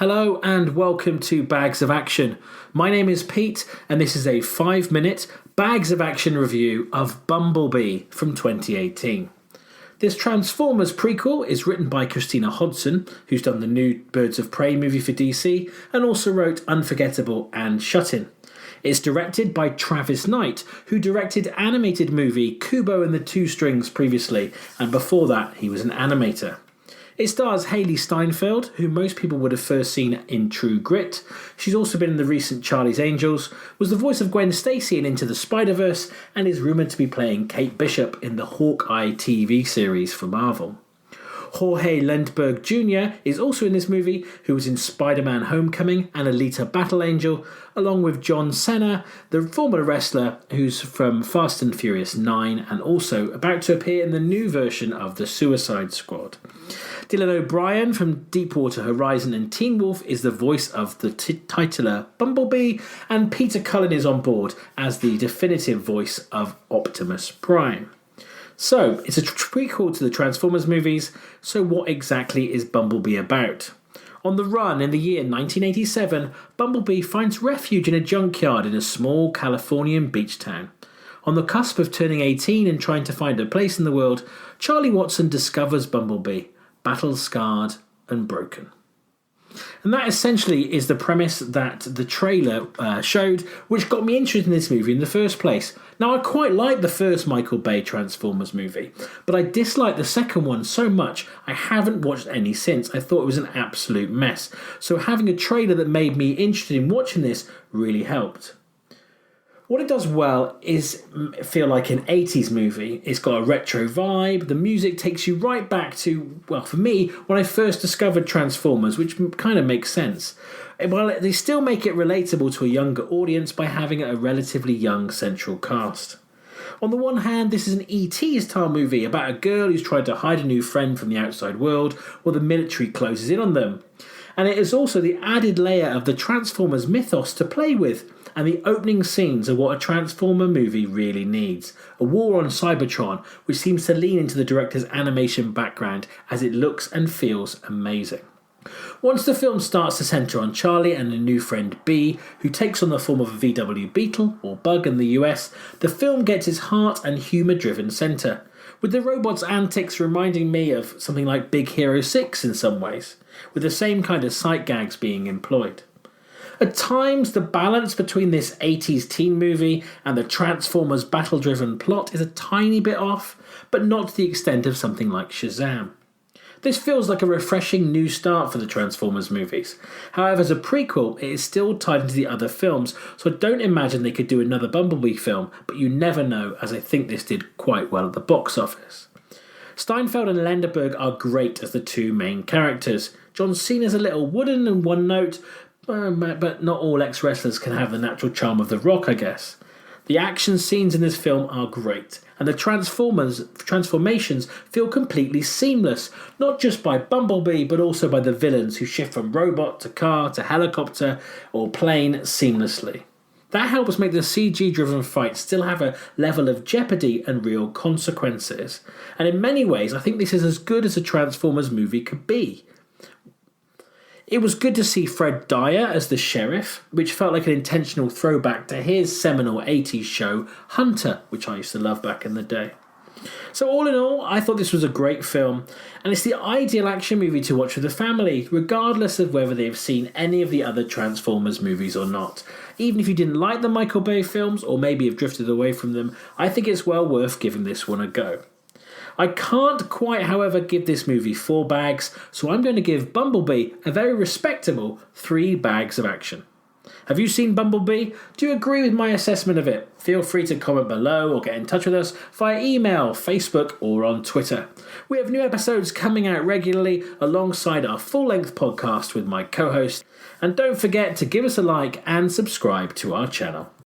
Hello and welcome to Bags of Action. My name is Pete and this is a 5-minute Bags of Action review of Bumblebee from 2018. This Transformers prequel is written by Christina Hodson, who's done the new Birds of Prey movie for DC and also wrote Unforgettable and Shut-In. It's directed by Travis Knight, who directed animated movie Kubo and the Two Strings previously, and before that he was an animator. It stars Hailee Steinfeld, who most people would have first seen in True Grit. She's also been in the recent Charlie's Angels, was the voice of Gwen Stacy in Into the Spider-Verse, and is rumoured to be playing Kate Bishop in the Hawkeye TV series for Marvel. Jorge Lendeborg Jr. is also in this movie, who was in Spider-Man Homecoming and Alita Battle Angel, along with John Cena, the former wrestler who's from Fast and Furious 9 and also about to appear in the new version of the Suicide Squad. Dylan O'Brien from Deepwater Horizon and Teen Wolf is the voice of the titular Bumblebee, and Peter Cullen is on board as the definitive voice of Optimus Prime. So, it's a prequel to the Transformers movies, so what exactly is Bumblebee about? On the run in the year 1987, Bumblebee finds refuge in a junkyard in a small Californian beach town. On the cusp of turning 18 and trying to find a place in the world, Charlie Watson discovers Bumblebee, battle-scarred and broken. And that essentially is the premise that the trailer showed, which got me interested in this movie in the first place. Now, I quite like the first Michael Bay Transformers movie, but I disliked the second one so much I haven't watched any since. I thought it was an absolute mess. So having a trailer that made me interested in watching this really helped. What it does well is feel like an 80s movie. It's got a retro vibe. The music takes you right back to, well, for me, when I first discovered Transformers, which kind of makes sense. While they still make it relatable to a younger audience by having a relatively young central cast. On the one hand, this is an E.T. style movie about a girl who's tried to hide a new friend from the outside world while the military closes in on them. And it is also the added layer of the Transformers mythos to play with, and the opening scenes are what a Transformer movie really needs. A war on Cybertron, which seems to lean into the director's animation background as it looks and feels amazing. Once the film starts to centre on Charlie and a new friend Bee, who takes on the form of a VW Beetle, or Bug in the US, the film gets its heart and humour-driven centre, with the robot's antics reminding me of something like Big Hero 6 in some ways, with the same kind of sight gags being employed. At times, the balance between this 80s teen movie and the Transformers battle-driven plot is a tiny bit off, but not to the extent of something like Shazam. This feels like a refreshing new start for the Transformers movies. However, as a prequel, it is still tied into the other films, so I don't imagine they could do another Bumblebee film, but you never know, as I think this did quite well at the box office. Steinfeld and Lendeborg are great as the two main characters. John Cena's a little wooden and one-note, but not all ex-wrestlers can have the natural charm of The Rock, I guess. The action scenes in this film are great, and the transformations feel completely seamless, not just by Bumblebee, but also by the villains who shift from robot to car to helicopter or plane seamlessly. That helps make the CG-driven fights still have a level of jeopardy and real consequences, and in many ways I think this is as good as a Transformers movie could be. It was good to see Fred Dyer as the sheriff, which felt like an intentional throwback to his seminal 80s show, Hunter, which I used to love back in the day. So all in all, I thought this was a great film, and it's the ideal action movie to watch with the family, regardless of whether they've seen any of the other Transformers movies or not. Even if you didn't like the Michael Bay films, or maybe have drifted away from them, I think it's well worth giving this one a go. I can't quite, however, give this movie 4 bags, so I'm going to give Bumblebee a very respectable 3 bags of action. Have you seen Bumblebee? Do you agree with my assessment of it? Feel free to comment below or get in touch with us via email, Facebook or on Twitter. We have new episodes coming out regularly alongside our full-length podcast with my co-host. And don't forget to give us a like and subscribe to our channel.